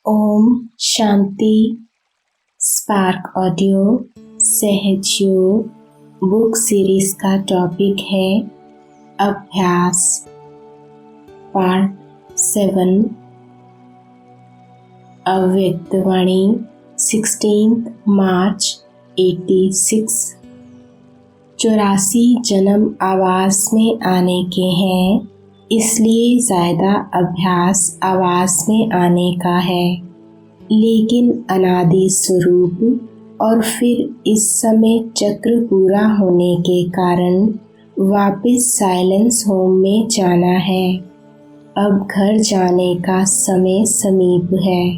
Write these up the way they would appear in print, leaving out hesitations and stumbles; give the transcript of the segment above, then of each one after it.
Om Shanti. Spark audio सहज योग book series का टॉपिक है अभ्यास पार्ट 7। अव्यक्तवाणी 16 मार्च 86। 84 जन्म आवास में आने के हैं, इसलिए ज़्यादा अभ्यास आवास में आने का है। लेकिन अनादि स्वरूप और फिर इस समय चक्र पूरा होने के कारण वापस साइलेंस होम में जाना है। अब घर जाने का समय समीप है।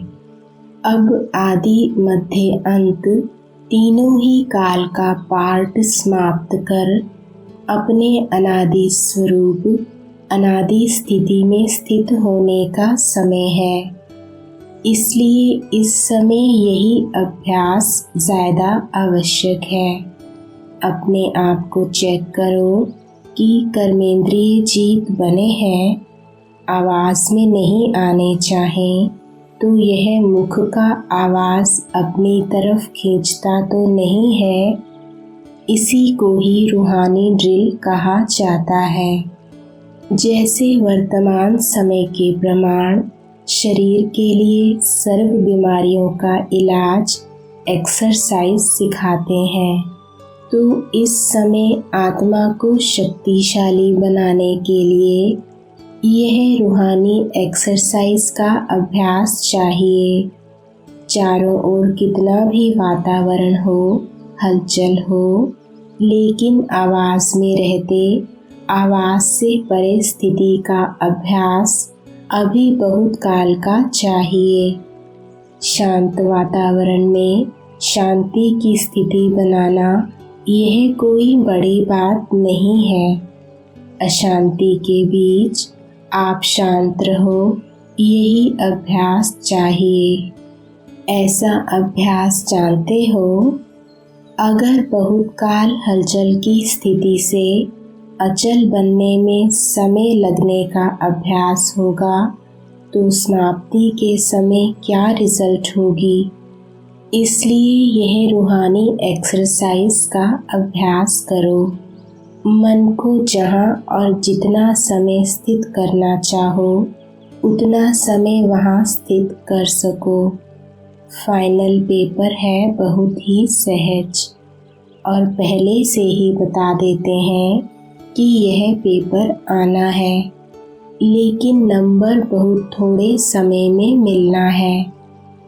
अब आदि मध्य अंत तीनों ही काल का पार्ट समाप्त कर अपने अनादि स्वरूप अनादि स्थिति में स्थित होने का समय है। इसलिए इस समय यही अभ्यास ज़्यादा आवश्यक है। अपने आप को चेक करो कि कर्मेंद्रिय जीत बने हैं, आवाज़ में नहीं आने चाहें तो यह मुख का आवाज़ अपनी तरफ खींचता तो नहीं है। इसी को ही रूहानी ड्रिल कहा जाता है। जैसे वर्तमान समय के प्रमाण शरीर के लिए सर्व बीमारियों का इलाज एक्सरसाइज सिखाते हैं, तो इस समय आत्मा को शक्तिशाली बनाने के लिए यह रूहानी एक्सरसाइज का अभ्यास चाहिए। चारों ओर कितना भी वातावरण हो, हलचल हो, लेकिन आवाज़ में रहते आवाज़ से परे स्थिति का अभ्यास अभी बहुत काल का चाहिए। शांत वातावरण में शांति की स्थिति बनाना यह कोई बड़ी बात नहीं है। अशांति के बीच आप शांत रहो, यही अभ्यास चाहिए। ऐसा अभ्यास जानते हो, अगर बहुत काल हलचल की स्थिति से अचल बनने में समय लगने का अभ्यास होगा तो समाप्ति के समय क्या रिजल्ट होगी। इसलिए यह रूहानी एक्सरसाइज का अभ्यास करो। मन को जहाँ और जितना समय स्थित करना चाहो उतना समय वहाँ स्थित कर सको। फाइनल पेपर है बहुत ही सहज और पहले से ही बता देते हैं कि यह पेपर आना है, लेकिन नंबर बहुत थोड़े समय में मिलना है।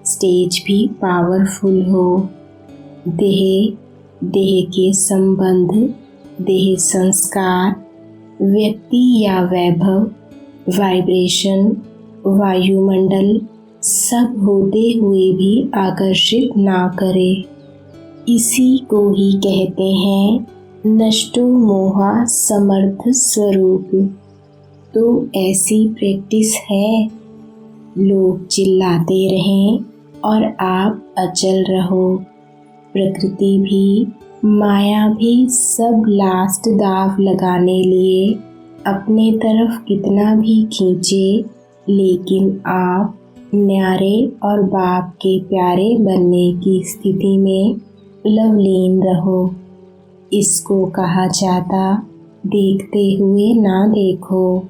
स्टेज भी पावरफुल हो। देह के संबंध, देह संस्कार, व्यक्ति या वैभव, वाइब्रेशन, वायुमंडल सब होते हुए भी आकर्षित ना करे। इसी को ही कहते हैं नष्टो मोहा समर्थ स्वरूप। तो ऐसी प्रैक्टिस है। लोग चिल्लाते रहें और आप अचल रहो। प्रकृति भी, माया भी सब लास्ट दाव लगाने लिए अपने तरफ कितना भी खींचे, लेकिन आप न्यारे और बाप के प्यारे बनने की स्थिति में लवलीन रहो। इसको कहा जाता देखते हुए ना देखो,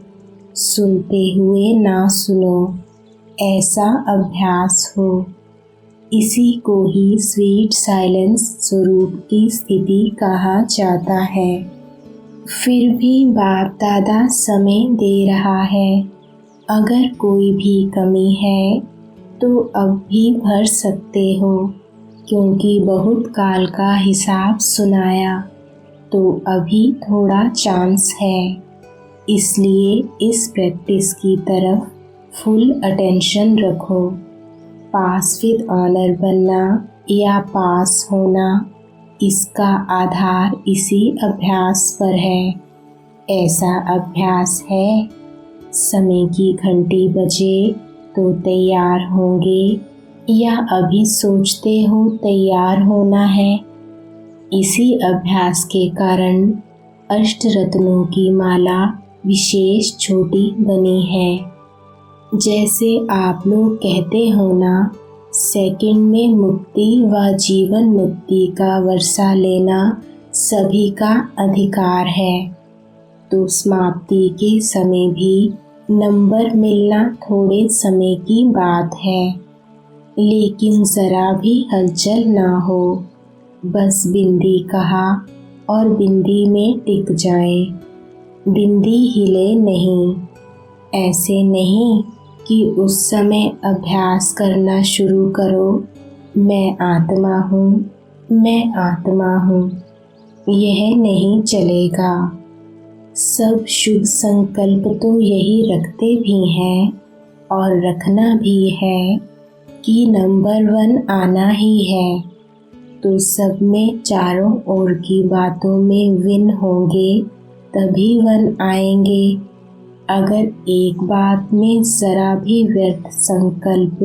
सुनते हुए ना सुनो, ऐसा अभ्यास हो। इसी को ही स्वीट साइलेंस स्वरूप की स्थिति कहा जाता है। फिर भी बाप दादा समय दे रहा है। अगर कोई भी कमी है तो अब भी भर सकते हो, क्योंकि बहुत काल का हिसाब सुनाया तो अभी थोड़ा चांस है। इसलिए इस प्रैक्टिस की तरफ फुल अटेंशन रखो। पास विद ऑनर बनना या पास होना, इसका आधार इसी अभ्यास पर है। ऐसा अभ्यास है, समय की घंटी बजे तो तैयार होंगे या अभी सोचते हो तैयार होना है। इसी अभ्यास के कारण अष्ट रत्नों की माला विशेष छोटी बनी है। जैसे आप लोग कहते हो ना, सेकंड में मुक्ति व जीवन मुक्ति का वर्षा लेना सभी का अधिकार है, तो समाप्ति के समय भी नंबर मिलना थोड़े समय की बात है। लेकिन ज़रा भी हलचल ना हो, बस बिंदी कहा और बिंदी में टिक जाए, बिंदी हिले नहीं। ऐसे नहीं कि उस समय अभ्यास करना शुरू करो, मैं आत्मा हूँ, मैं आत्मा हूँ, यह नहीं चलेगा। सब शुभ संकल्प तो यही रखते भी हैं और रखना भी है कि नंबर 1 आना ही है, तो सब में चारों ओर की बातों में विन होंगे तभी 1 आएंगे। अगर एक बात में ज़रा भी व्यर्थ संकल्प,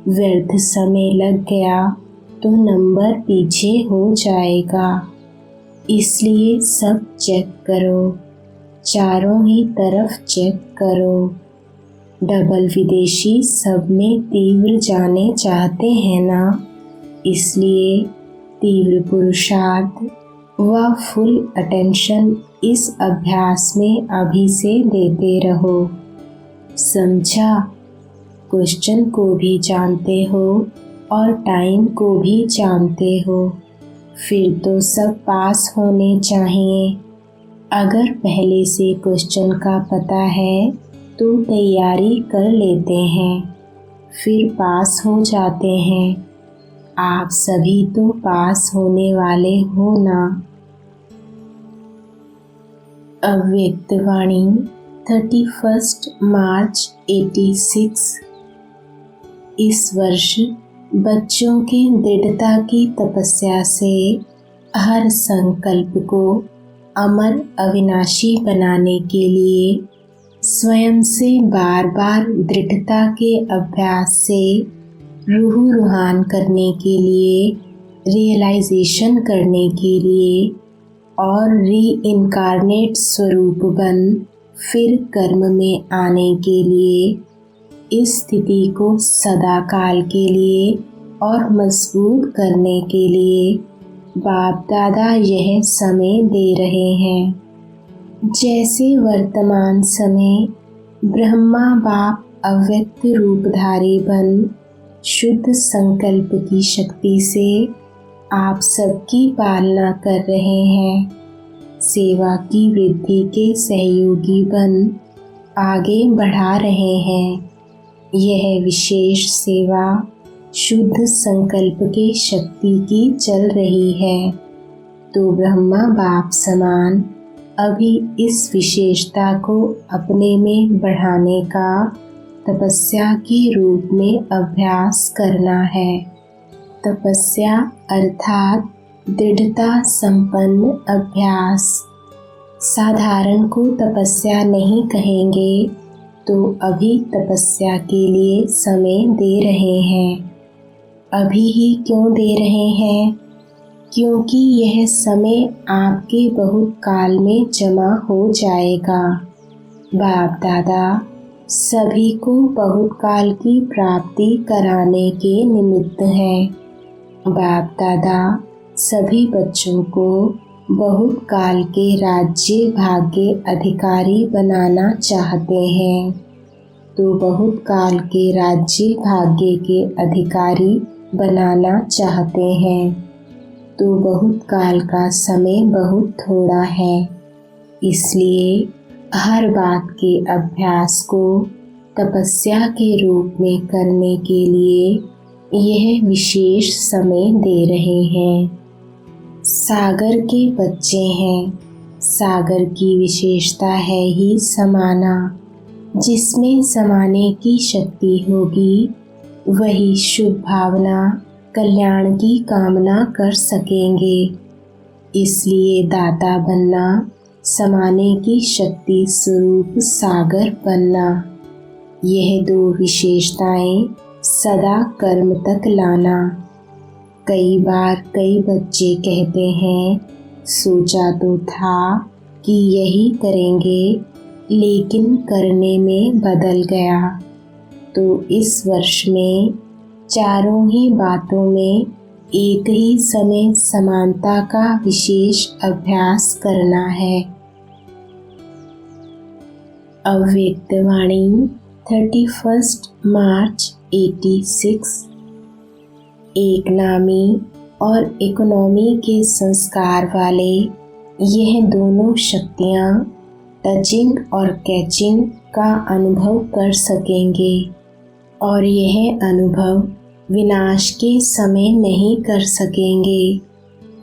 व्यर्थ समय लग गया तो नंबर पीछे हो जाएगा। इसलिए सब चेक करो, चारों ही तरफ चेक करो। डबल विदेशी सब में तीव्र जाने चाहते हैं ना, इसलिए तीव्र पुरुषार्थ व फुल अटेंशन इस अभ्यास में अभी से देते रहो। समझा? क्वेश्चन को भी जानते हो और टाइम को भी जानते हो, फिर तो सब पास होने चाहिए। अगर पहले से क्वेश्चन का पता है तो तैयारी कर लेते हैं, फिर पास हो जाते हैं। आप सभी तो पास होने वाले हो ना। अव्यक्त वाणी 31 मार्च 86। इस वर्ष बच्चों की दृढ़ता की तपस्या से हर संकल्प को अमर अविनाशी बनाने के लिए स्वयं से बार बार दृढ़ता के अभ्यास से रूह रूहान करने के लिए, रियलाइजेशन करने के लिए और री इनकारनेट स्वरूप बन फिर कर्म में आने के लिए, इस स्थिति को सदा काल के लिए और मजबूत करने के लिए बाप दादा यह समय दे रहे हैं। जैसे वर्तमान समय ब्रह्मा बाप अव्यक्त रूपधारी बन शुद्ध संकल्प की शक्ति से आप सबकी पालना कर रहे हैं, सेवा की वृद्धि के सहयोगी बन आगे बढ़ा रहे हैं। यह विशेष सेवा शुद्ध संकल्प के शक्ति की चल रही है, तो ब्रह्मा बाप समान अभी इस विशेषता को अपने में बढ़ाने का तपस्या के रूप में अभ्यास करना है। तपस्या अर्थात दृढ़ता संपन्न अभ्यास। साधारण को तपस्या नहीं कहेंगे, तो अभी तपस्या के लिए समय दे रहे हैं। अभी ही क्यों दे रहे हैं? क्योंकि यह समय आपके बहुत काल में जमा हो जाएगा। बाप दादा सभी को बहुत काल की प्राप्ति कराने के निमित्त हैं। बाप दादा सभी बच्चों को बहुत काल के राज्य भाग्य अधिकारी बनाना चाहते हैं, तो बहुत काल के राज्य भाग्य के अधिकारी बनाना चाहते हैं, तो बहुत काल का समय बहुत थोड़ा है। इसलिए हर बात के अभ्यास को तपस्या के रूप में करने के लिए यह विशेष समय दे रहे हैं। सागर के बच्चे हैं। सागर की विशेषता है ही समाना। जिसमें समाने की शक्ति होगी वही शुभ भावना कल्याण की कामना कर सकेंगे। इसलिए दाता बनना, समाने की शक्ति स्वरूप सागर बनना, यह दो विशेषताएं सदा कर्म तक लाना। कई बार कई बच्चे कहते हैं सोचा तो था कि यही करेंगे, लेकिन करने में बदल गया। तो इस वर्ष में चारों ही बातों में एक ही समय समानता का विशेष अभ्यास करना है। अव्यक्त वाणी 31 मार्च 86। एक नामी और इकोनॉमी के संस्कार वाले यह दोनों शक्तियाँ टचिंग और कैचिंग का अनुभव कर सकेंगे और यह अनुभव विनाश के समय नहीं कर सकेंगे।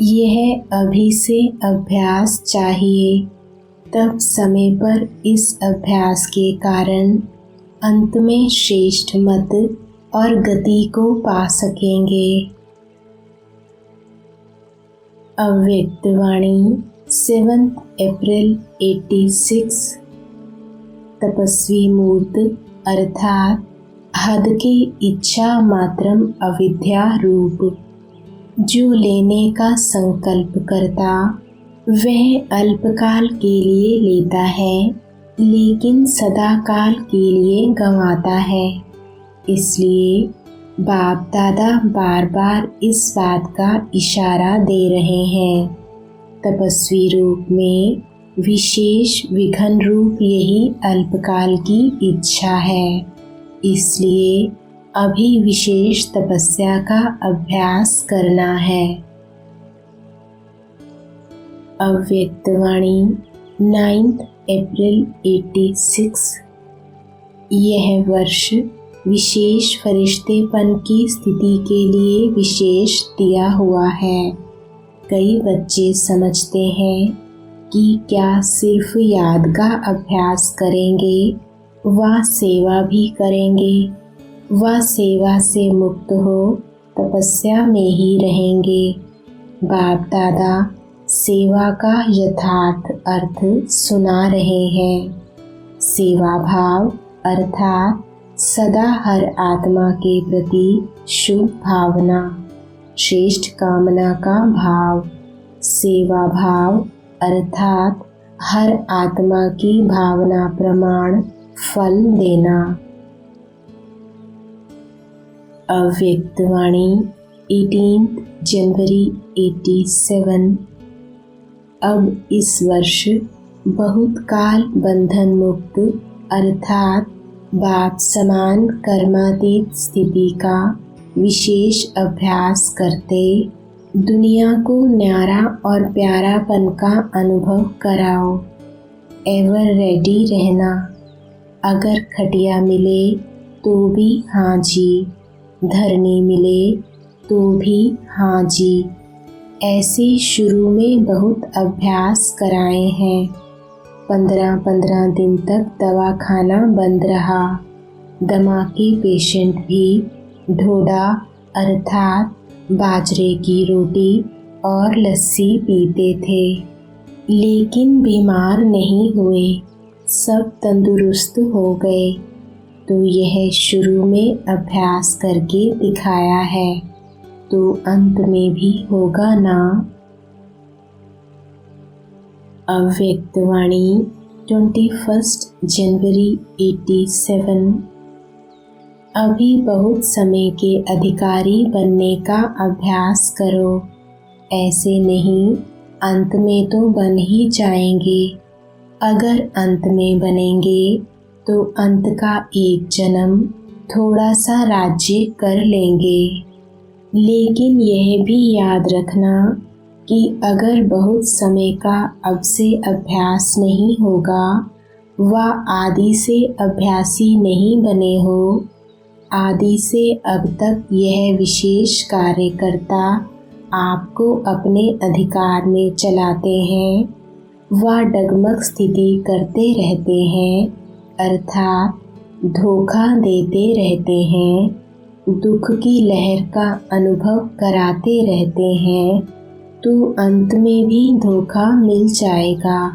यह अभी से अभ्यास चाहिए, तब समय पर इस अभ्यास के कारण अंत में श्रेष्ठ मत और गति को पा सकेंगे। अव्यक्त वाणी 7 अप्रैल 86। तपस्वी मूर्त अर्थात हद की इच्छा मात्रम अविद्या रूप जो लेने का संकल्प करता वह अल्पकाल के लिए लेता है, लेकिन सदाकाल के लिए गंवाता है। इसलिए बाप दादा बार बार इस बात का इशारा दे रहे हैं। तपस्वी रूप में विशेष विघन रूप यही अल्पकाल की इच्छा है। इसलिए अभी विशेष तपस्या का अभ्यास करना है। अव्यक्त वाणी 9 अप्रैल 86। यह वर्ष विशेष फरिश्तेपन की स्थिति के लिए विशेष दिया हुआ है। कई बच्चे समझते हैं कि क्या सिर्फ याद का अभ्यास करेंगे व सेवा भी करेंगे, व सेवा से मुक्त हो तपस्या में ही रहेंगे। बाप दादा सेवा का यथार्थ अर्थ सुना रहे हैं। सेवा भाव अर्थात सदा हर आत्मा के प्रति शुभ भावना, श्रेष्ठ कामना का भाव। सेवा भाव अर्थात हर आत्मा की भावना प्रमाण फल देना। अव्यक्त वाणी 18 जनवरी 87। अब इस वर्ष बहुत काल बंधन मुक्त अर्थात बाप समान कर्मातीत स्थिति का विशेष अभ्यास करते दुनिया को न्यारा और प्यारापन का अनुभव कराओ। एवर रेडी रहना। अगर खटिया मिले तो भी हाँ जी, धरनी मिले तो भी हाँ जी। ऐसे शुरू में बहुत अभ्यास कराए हैं। 15-15 दिन तक दवा खाना बंद रहा। दमा के पेशेंट भी ढोडा अर्थात बाजरे की रोटी और लस्सी पीते थे, लेकिन बीमार नहीं हुए, सब तंदुरुस्त हो गए। तो यह शुरू में अभ्यास करके दिखाया है, तो अंत में भी होगा ना। अव्यक्त वाणी 21 जनवरी 87। अभी बहुत समय के अधिकारी बनने का अभ्यास करो। ऐसे नहीं, अंत में तो बन ही जाएंगे। अगर अंत में बनेंगे तो अंत का एक जन्म थोड़ा सा राज्य कर लेंगे। लेकिन यह भी याद रखना कि अगर बहुत समय का अब से अभ्यास नहीं होगा व आदि से अभ्यासी नहीं बने हो, आदि से अब तक यह विशेष कार्यकर्ता आपको अपने अधिकार में चलाते हैं व डगमग स्थिति करते रहते हैं अर्थात धोखा देते रहते हैं, दुख की लहर का अनुभव कराते रहते हैं, तो अंत में भी धोखा मिल जाएगा।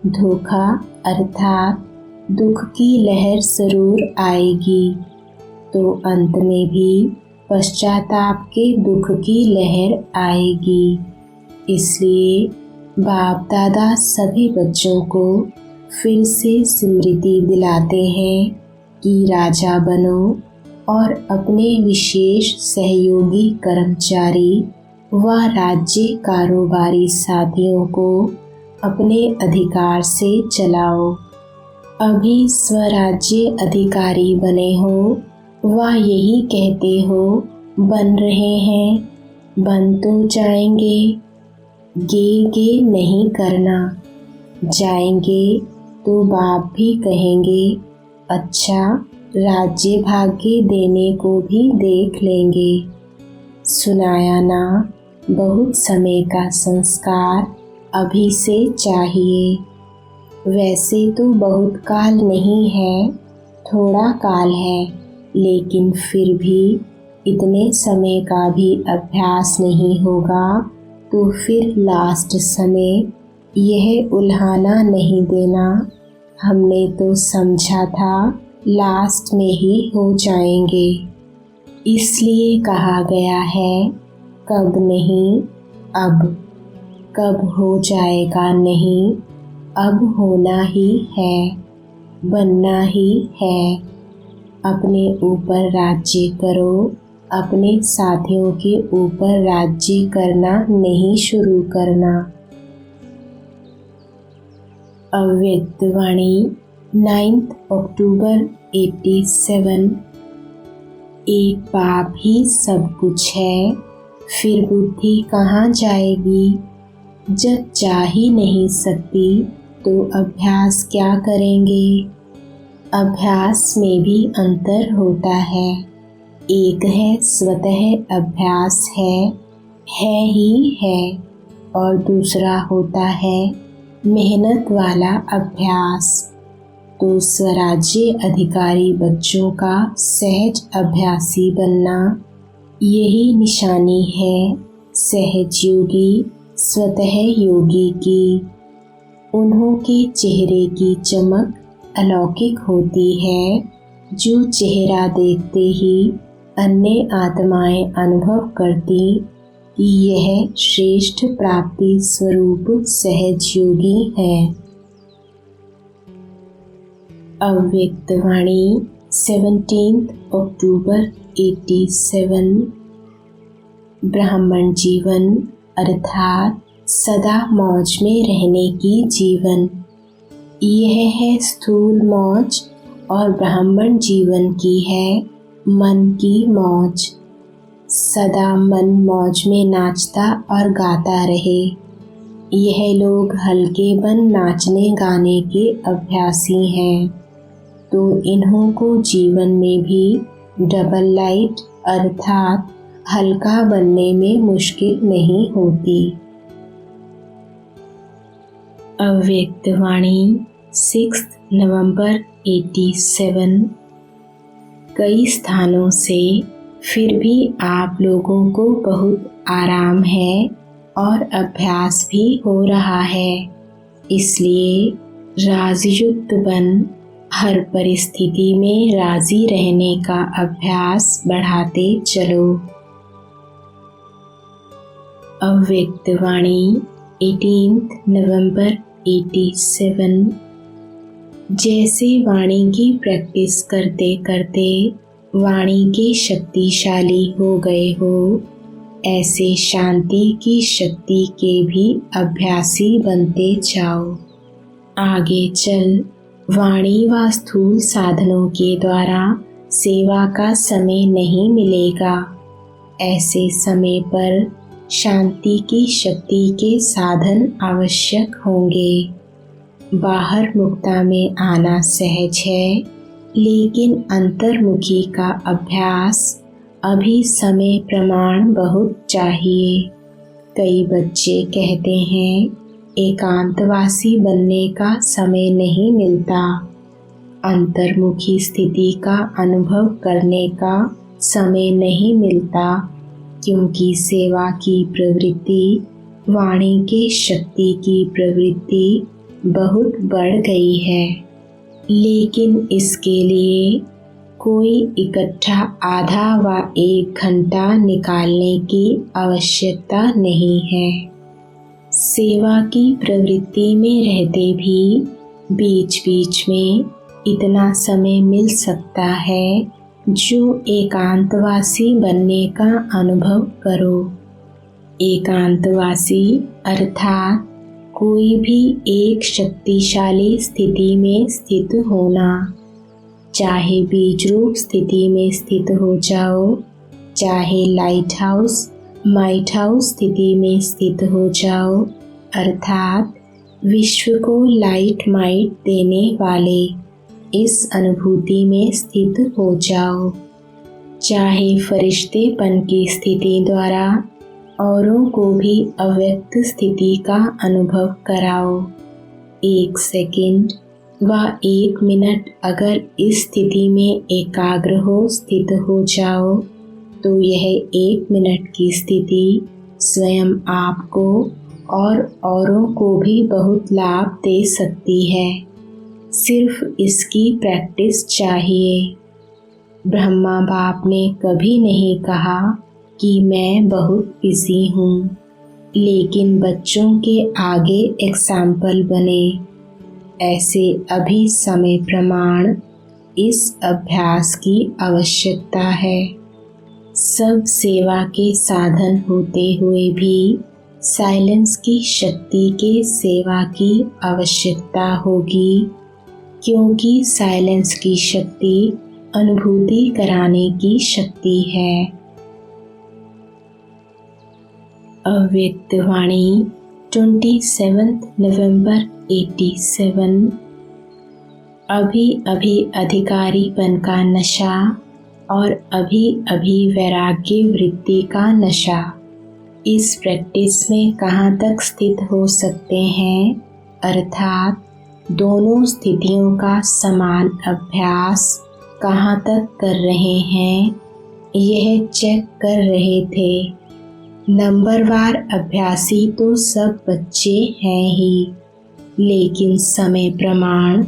धोखा अर्थात दुख की लहर जरूर आएगी, तो अंत में भी पश्चाताप के दुख की लहर आएगी। इसलिए बाप दादा सभी बच्चों को फिर से स्मृति दिलाते हैं कि राजा बनो और अपने विशेष सहयोगी कर्मचारी व राज्य कारोबारी साथियों को अपने अधिकार से चलाओ। अभी स्वराज्य अधिकारी बने हो व यही कहते हो बन रहे हैं, बन तो जाएंगे। गे नहीं करना, जाएंगे तो बाप भी कहेंगे अच्छा राज्य भाग्य देने को भी देख लेंगे। सुनाया ना, बहुत समय का संस्कार अभी से चाहिए। वैसे तो बहुत काल नहीं है, थोड़ा काल है, लेकिन फिर भी इतने समय का भी अभ्यास नहीं होगा तो फिर लास्ट समय यह उल्हाना नहीं देना। हमने तो समझा था लास्ट में ही हो जाएंगे, इसलिए कहा गया है कब नहीं अब। कब हो जाएगा नहीं, अब होना ही है, बनना ही है। अपने ऊपर राज्य करो, अपने साथियों के ऊपर राज्य करना नहीं शुरू करना। अव्यक्त वाणी 9 अक्टूबर 87। एक बाप ही सब कुछ है, फिर बुद्धि कहाँ जाएगी। जब जा ही नहीं सकती तो अभ्यास क्या करेंगे। अभ्यास में भी अंतर होता है। एक है स्वतः अभ्यास है ही है, और दूसरा होता है मेहनत वाला अभ्यास। तो स्वराज्य अधिकारी बच्चों का सहज अभ्यासी बनना यही निशानी है सहज योगी स्वतः योगी की। उन्हों के चेहरे की चमक अलौकिक होती है, जो चेहरा देखते ही अन्य आत्माएं अनुभव करती कि यह श्रेष्ठ प्राप्ति स्वरूप सहज योगी है। अव्यक्त वाणी 17 अक्टूबर 87। ब्राह्मण जीवन अर्थात सदा मौज में रहने की जीवन, यह है स्थूल मौज, और ब्राह्मण जीवन की है मन की मौज। सदा मन मौज में नाचता और गाता रहे। यह लोग हल्के बन नाचने गाने के अभ्यासी हैं, तो इन्हों को जीवन में भी डबल लाइट अर्थात हल्का बनने में मुश्किल नहीं होती। अव्यक्त वाणी 6 नवंबर 87। कई स्थानों से फिर भी आप लोगों को बहुत आराम है और अभ्यास भी हो रहा है, इसलिए राजयुक्त बन हर परिस्थिति में राजी रहने का अभ्यास बढ़ाते चलो। अव्यक्त वाणी 18 नवंबर 87। जैसे वाणी की प्रैक्टिस करते करते वाणी के शक्तिशाली हो गए हो, ऐसे शांति की शक्ति के भी अभ्यासी बनते जाओ। आगे चल वाणी व स्थूल साधनों के द्वारा सेवा का समय नहीं मिलेगा। ऐसे समय पर शांति की शक्ति के साधन आवश्यक होंगे। बाहर मुक्ता में आना सहज है, लेकिन अंतर्मुखी का अभ्यास अभी समय प्रमाण बहुत चाहिए। कई बच्चे कहते हैं एकांतवासी बनने का समय नहीं मिलता, अंतर्मुखी स्थिति का अनुभव करने का समय नहीं मिलता, क्योंकि सेवा की प्रवृत्ति, वाणी के शक्ति की प्रवृत्ति बहुत बढ़ गई है। लेकिन इसके लिए कोई इकट्ठा आधा व 1 घंटा निकालने की आवश्यकता नहीं है। सेवा की प्रवृत्ति में रहते भी बीच बीच में इतना समय मिल सकता है जो एकांतवासी बनने का अनुभव करो। एकांतवासी अर्थात कोई भी एक शक्तिशाली स्थिति में स्थित होना, चाहे बीज रूप स्थिति में स्थित हो जाओ, चाहे लाइट हाउस माइट हाउस स्थिति में स्थित हो जाओ, अर्थात विश्व को लाइट माइट देने वाले इस अनुभूति में स्थित हो जाओ। चाहे फरिश्तेपन की स्थिति द्वारा औरों को भी अव्यक्त स्थिति का अनुभव कराओ। 1 सेकंड व 1 मिनट अगर इस स्थिति में एकाग्र हो स्थित हो जाओ तो यह 1 मिनट की स्थिति स्वयं आपको और औरों को भी बहुत लाभ दे सकती है। सिर्फ इसकी प्रैक्टिस चाहिए। ब्रह्मा बाप ने कभी नहीं कहा कि मैं बहुत बिजी हूँ, लेकिन बच्चों के आगे एग्जाम्पल बने। ऐसे अभी समय प्रमाण इस अभ्यास की आवश्यकता है। सब सेवा के साधन होते हुए भी साइलेंस की शक्ति के सेवा की आवश्यकता होगी, क्योंकि साइलेंस की शक्ति अनुभूति कराने की शक्ति है। अव्यक्त वाणी 27 नवंबर 87। अभी अभी अधिकारीपन का नशा और अभी अभी वैराग्य वृत्ति का नशा, इस प्रैक्टिस में कहाँ तक स्थित हो सकते हैं, अर्थात दोनों स्थितियों का समान अभ्यास कहाँ तक कर रहे हैं, यह चेक कर रहे थे। नंबरवार अभ्यासी तो सब बच्चे हैं ही, लेकिन समय प्रमाण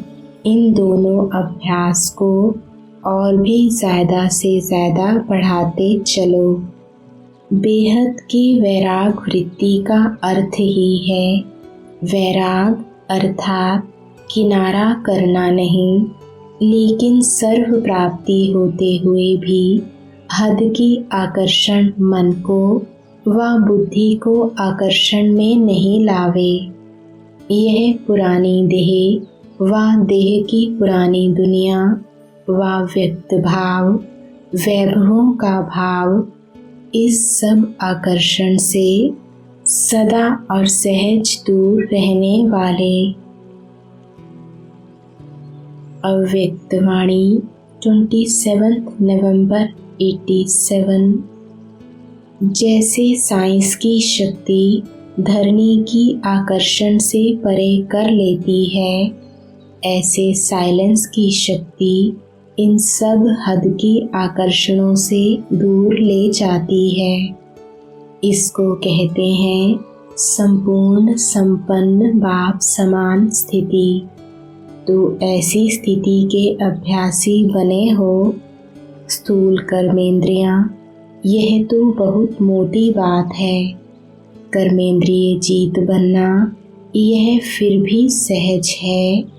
इन दोनों अभ्यास को और भी ज़्यादा से ज़्यादा बढ़ाते चलो। बेहद की वैराग वृत्ति का अर्थ ही है वैराग अर्थात किनारा करना नहीं, लेकिन सर्व प्राप्ति होते हुए भी हद की आकर्षण मन को व बुद्धि को आकर्षण में नहीं लावे। यह पुरानी देह व देह की पुरानी दुनिया व व्यक्त भाव वैभवों का भाव, इस सब आकर्षण से सदा और सहज दूर रहने वाले। अव्यक्त वाणी 27 नवंबर 87। जैसे साइंस की शक्ति धरनी की आकर्षण से परे कर लेती है, ऐसे साइलेंस की शक्ति इन सब हद की आकर्षणों से दूर ले जाती है। इसको कहते हैं संपूर्ण संपन्न बाप समान स्थिति। तो ऐसी स्थिति के अभ्यासी बने हो। स्थूल कर्मेंद्रियां, यह तो बहुत मोटी बात है। कर्मेंद्रिय जीत बनना यह फिर भी सहज है,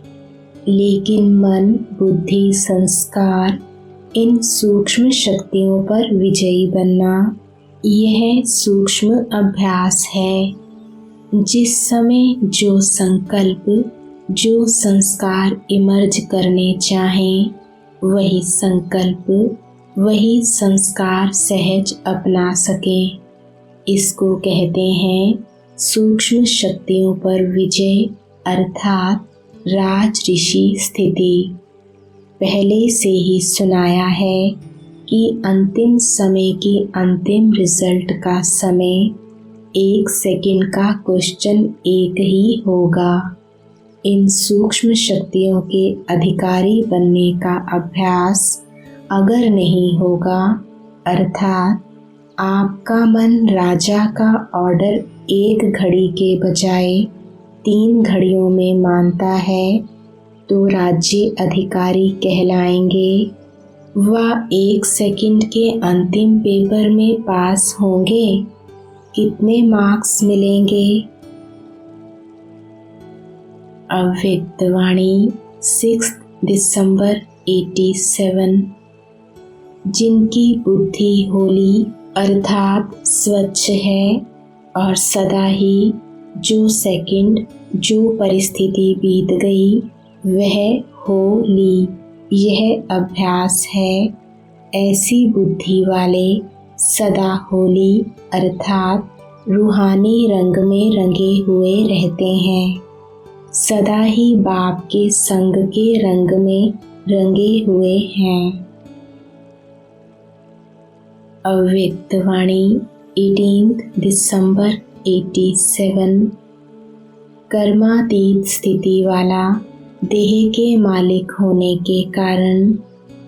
लेकिन मन बुद्धि संस्कार इन सूक्ष्म शक्तियों पर विजयी बनना यह सूक्ष्म अभ्यास है। जिस समय जो संकल्प जो संस्कार इमर्ज करने चाहें, वही संकल्प वही संस्कार सहज अपना सके। इसको कहते हैं सूक्ष्म शक्तियों पर विजय अर्थात राज ऋषि स्थिति। पहले से ही सुनाया है कि अंतिम समय की अंतिम रिजल्ट का समय 1 सेकंड का क्वेश्चन एक ही होगा। इन सूक्ष्म शक्तियों के अधिकारी बनने का अभ्यास अगर नहीं होगा, अर्थात आपका मन राजा का ऑर्डर 1 घड़ी के बजाय 3 घड़ियों में मानता है, तो राज्य अधिकारी कहलाएंगे। वह 1 सेकंड के अंतिम पेपर में पास होंगे, कितने मार्क्स मिलेंगे? अव्यक्त वाणी 6 दिसंबर 87। जिनकी बुद्धि होली अर्थात स्वच्छ है और सदा ही जो सेकंड जो परिस्थिति बीत गई वह हो ली, यह अभ्यास है। ऐसी बुद्धि वाले सदा होली अर्थात रूहानी रंग में रंगे हुए रहते हैं, सदा ही बाप के संग के रंग में रंगे हुए हैं। अव्यक्त वाणी 18 दिसंबर 87। कर्मातीत स्थिति वाला देह के मालिक होने के कारण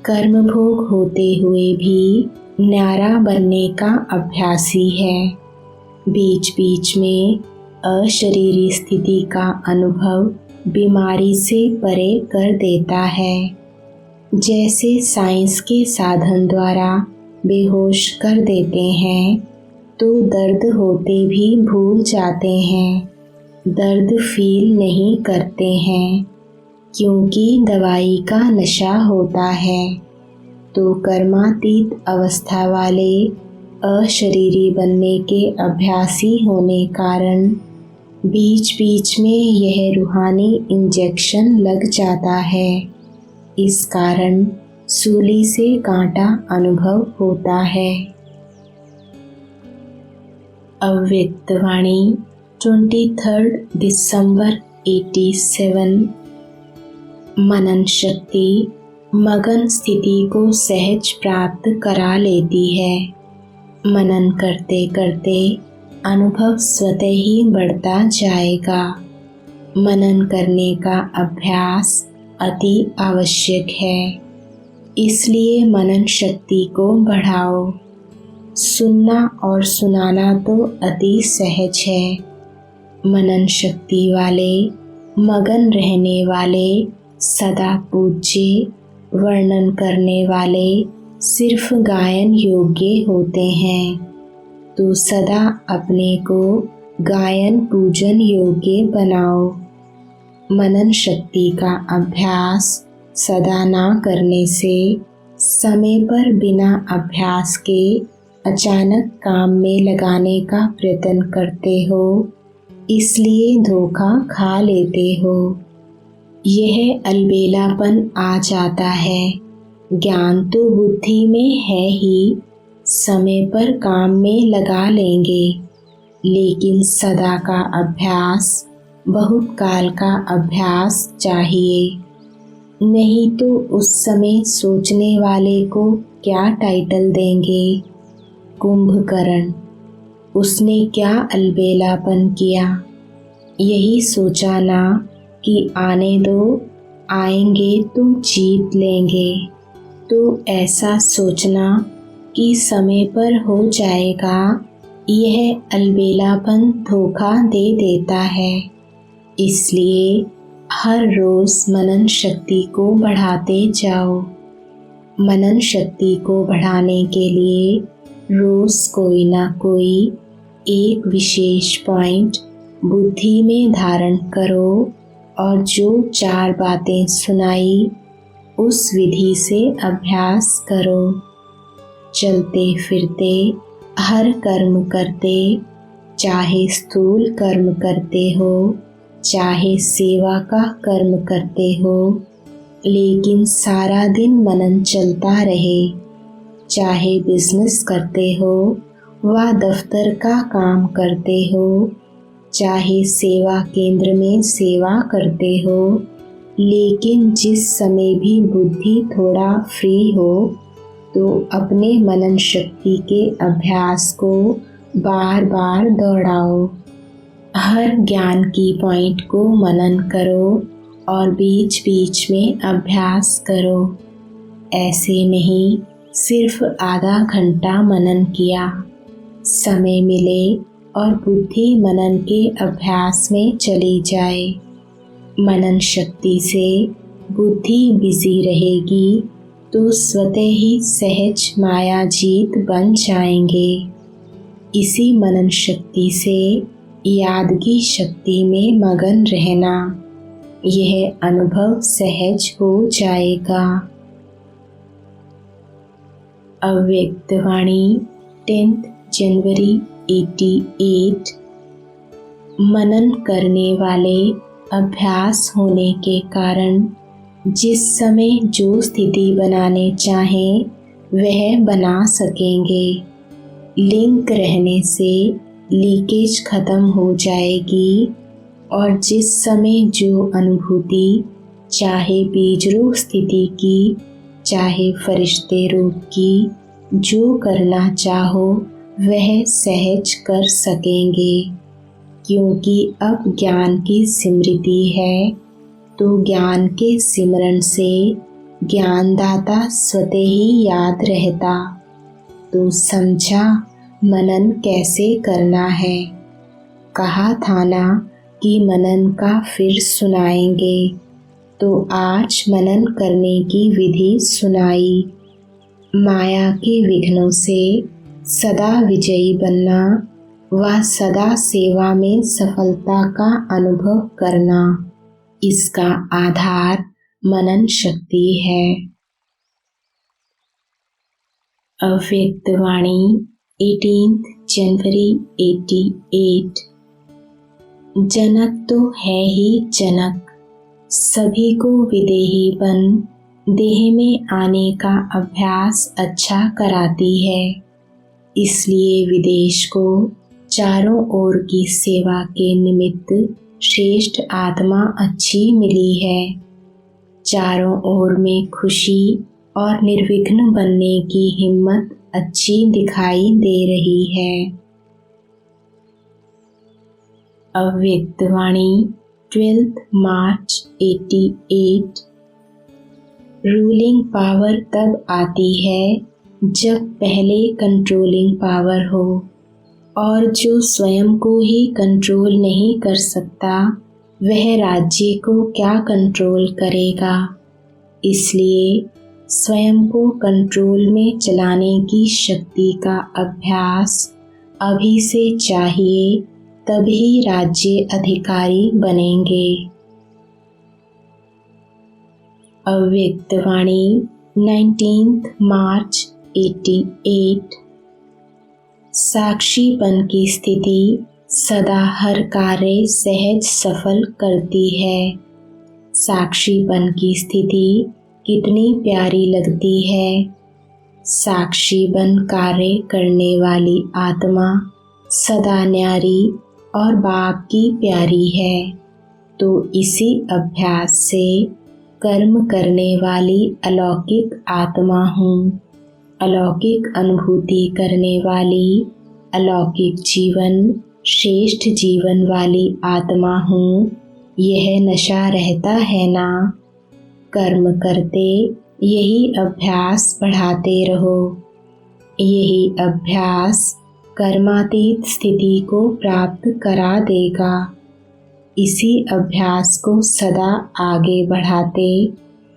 कर्म भोग होते हुए भी न्यारा बनने का अभ्यासी है। बीच बीच में अशरीरी स्थिति का अनुभव बीमारी से परे कर देता है। जैसे साइंस के साधन द्वारा बेहोश कर देते हैं तो दर्द होते भी भूल जाते हैं, दर्द फील नहीं करते हैं क्योंकि दवाई का नशा होता है। तो कर्मातीत अवस्था वाले अशरीरी बनने के अभ्यासी होने कारण बीच बीच में यह रूहानी इंजेक्शन लग जाता है। इस कारण सूली से कांटा अनुभव होता है। अव्यक्त वाणी 23 दिसंबर 87। मनन शक्ति मगन स्थिति को सहज प्राप्त करा लेती है। मनन करते करते अनुभव स्वतः ही बढ़ता जाएगा। मनन करने का अभ्यास अति आवश्यक है, इसलिए मनन शक्ति को बढ़ाओ। सुनना और सुनाना तो अति सहज है। मनन शक्ति वाले मगन रहने वाले सदा पूज्य, वर्णन करने वाले सिर्फ गायन योग्य होते हैं। तो सदा अपने को गायन पूजन योग्य बनाओ। मनन शक्ति का अभ्यास सदा ना करने से समय पर बिना अभ्यास के अचानक काम में लगाने का प्रयत्न करते हो, इसलिए धोखा खा लेते हो। यह अलबेलापन आ जाता है। ज्ञान तो बुद्धि में है ही, समय पर काम में लगा लेंगे, लेकिन सदा का अभ्यास, बहुत काल का अभ्यास चाहिए। नहीं तो उस समय सोचने वाले को क्या टाइटल देंगे? कुंभकर्ण, उसने क्या अलबेलापन किया? यही सोचा ना कि आने दो, आएंगे तो जीत लेंगे। तो ऐसा सोचना कि समय पर हो जाएगा, यह अलबेलापन धोखा दे देता है। इसलिए हर रोज मनन शक्ति को बढ़ाते जाओ। मनन शक्ति को बढ़ाने के लिए रोज कोई ना कोई एक विशेष पॉइंट बुद्धि में धारण करो और जो 4 बातें सुनाई उस विधि से अभ्यास करो। चलते फिरते हर कर्म करते, चाहे स्थूल कर्म करते हो, चाहे सेवा का कर्म करते हो, लेकिन सारा दिन मनन चलता रहे। चाहे बिजनेस करते हो व दफ्तर का काम करते हो, चाहे सेवा केंद्र में सेवा करते हो, लेकिन जिस समय भी बुद्धि थोड़ा फ्री हो तो अपने मनन शक्ति के अभ्यास को बार बार दोहराओ। हर ज्ञान की पॉइंट को मनन करो और बीच बीच में अभ्यास करो। ऐसे नहीं सिर्फ आधा घंटा मनन किया, समय मिले और बुद्धि मनन के अभ्यास में चली जाए। मनन शक्ति से बुद्धि बिजी रहेगी तो स्वतः ही सहज मायाजीत बन जाएंगे। इसी मनन शक्ति से यादगी शक्ति में मगन रहना। यह अनुभव सहज हो जाएगा। अव्यक्त वाणी 10 जनवरी 88। मनन करने वाले अभ्यास होने के कारण जिस समय जो स्थिति बनाने चाहें वह बना सकेंगे। लिंक रहने से लीकेज खत्म हो जाएगी और जिस समय जो अनुभूति, चाहे बीज रूप स्थिति की, चाहे फरिश्ते रूप की, जो करना चाहो वह सहज कर सकेंगे। क्योंकि अब ज्ञान की स्मृति है, तो ज्ञान के सिमरन से ज्ञानदाता स्वतः ही याद रहता। तो समझा मनन कैसे करना है। कहा था ना कि मनन का फिर सुनाएंगे, तो आज मनन करने की विधि सुनाई। माया के विघ्नों से सदा विजयी बनना व सदा सेवा में सफलता का अनुभव करना, इसका आधार मनन शक्ति है। अव्यक्त वाणी 18 जनवरी 88। जनक तो है ही जनक, सभी को विदेही बन देह में आने का अभ्यास अच्छा कराती है। इसलिए विदेश को चारों ओर की सेवा के निमित्त श्रेष्ठ आत्मा अच्छी मिली है। चारों ओर में खुशी और निर्विघ्न बनने की हिम्मत अच्छी दिखाई दे रही है। अव्यक्त वाणी 12 मार्च 88। रूलिंग पावर तब आती है जब पहले कंट्रोलिंग पावर हो, और जो स्वयं को ही कंट्रोल नहीं कर सकता वह राज्य को क्या कंट्रोल करेगा। इसलिए स्वयं को कंट्रोल में चलाने की शक्ति का अभ्यास अभी से चाहिए, तभी राज्य अधिकारी बनेंगे। अव्यक्त वाणी 19 मार्च 88। साक्षीपन की स्थिति सदा हर कार्य सहज सफल करती है। साक्षीपन की स्थिति कितनी प्यारी लगती है। साक्षी बन कार्य करने वाली आत्मा सदा न्यारी और बाप की प्यारी है। तो इसी अभ्यास से कर्म करने वाली अलौकिक आत्मा हूँ, अलौकिक अनुभूति करने वाली, अलौकिक जीवन, श्रेष्ठ जीवन वाली आत्मा हूँ। यह नशा रहता है ना। कर्म करते यही अभ्यास बढ़ाते रहो। यही अभ्यास कर्मातीत स्थिति को प्राप्त करा देगा। इसी अभ्यास को सदा आगे बढ़ाते,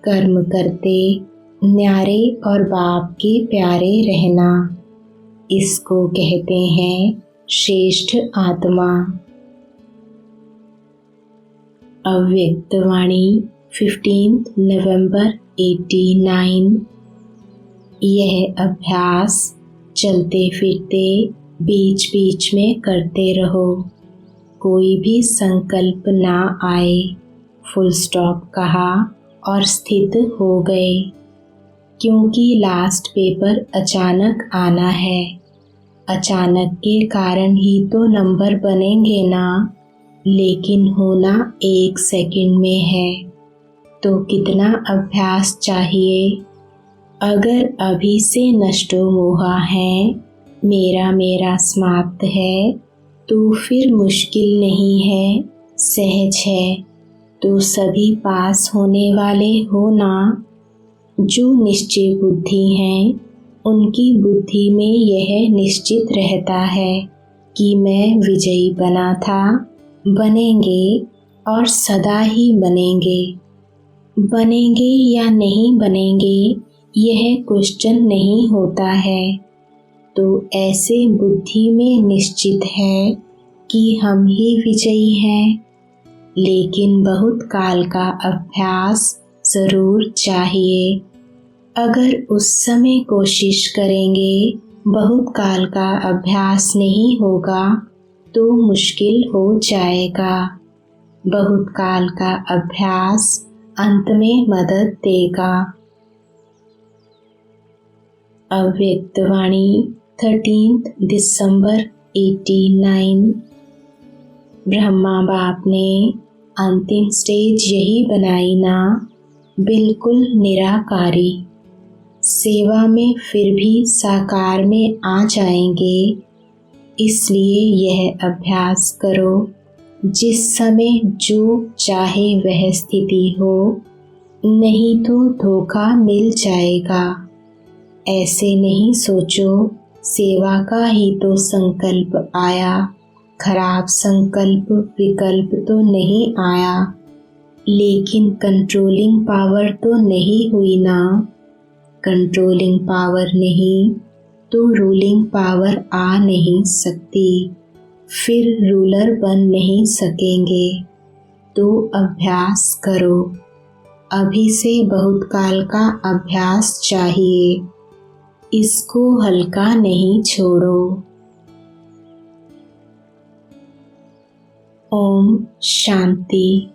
कर्म करते, न्यारे और बाप के प्यारे रहना, इसको कहते हैं श्रेष्ठ आत्मा। अव्यक्त वाणी 15 नवंबर 89। यह अभ्यास चलते फिरते बीच बीच में करते रहो। कोई भी संकल्प ना आए, फुल स्टॉप कहा और स्थित हो गए। क्योंकि लास्ट पेपर अचानक आना है। अचानक के कारण ही तो नंबर बनेंगे ना, लेकिन होना 1 सेकंड में है। तो कितना अभ्यास चाहिए। अगर अभी से नष्टो मोहा है, मेरा मेरा समाप्त है, तो फिर मुश्किल नहीं है, सहज है। तो सभी पास होने वाले हो ना। जो निश्चय बुद्धि हैं, उनकी बुद्धि में यह निश्चित रहता है कि मैं विजयी बना था, बनेंगे और सदा ही बनेंगे। बनेंगे या नहीं बनेंगे यह क्वेश्चन नहीं होता है। तो ऐसे बुद्धि में निश्चित है कि हम ही विजयी हैं। लेकिन बहुत काल का अभ्यास ज़रूर चाहिए। अगर उस समय कोशिश करेंगे, बहुत काल का अभ्यास नहीं होगा तो मुश्किल हो जाएगा। बहुत काल का अभ्यास अंत में मदद देगा। अव्यक्तवाणी 13 दिसंबर 89। ब्रह्मा बाप ने अंतिम स्टेज यही बनाई ना, बिल्कुल निराकारी। सेवा में फिर भी साकार में आ जाएंगे, इसलिए यह अभ्यास करो। जिस समय जो चाहे वह स्थिति हो, नहीं तो धोखा मिल जाएगा। ऐसे नहीं सोचो सेवा का ही तो संकल्प आया, खराब संकल्प विकल्प तो नहीं आया। लेकिन कंट्रोलिंग पावर तो नहीं हुई ना। कंट्रोलिंग पावर नहीं तो रूलिंग पावर आ नहीं सकती, फिर रूलर बन नहीं सकेंगे। तो अभ्यास करो। अभी से बहुत काल का अभ्यास चाहिए, इसको हल्का नहीं छोड़ो। ओम शांति।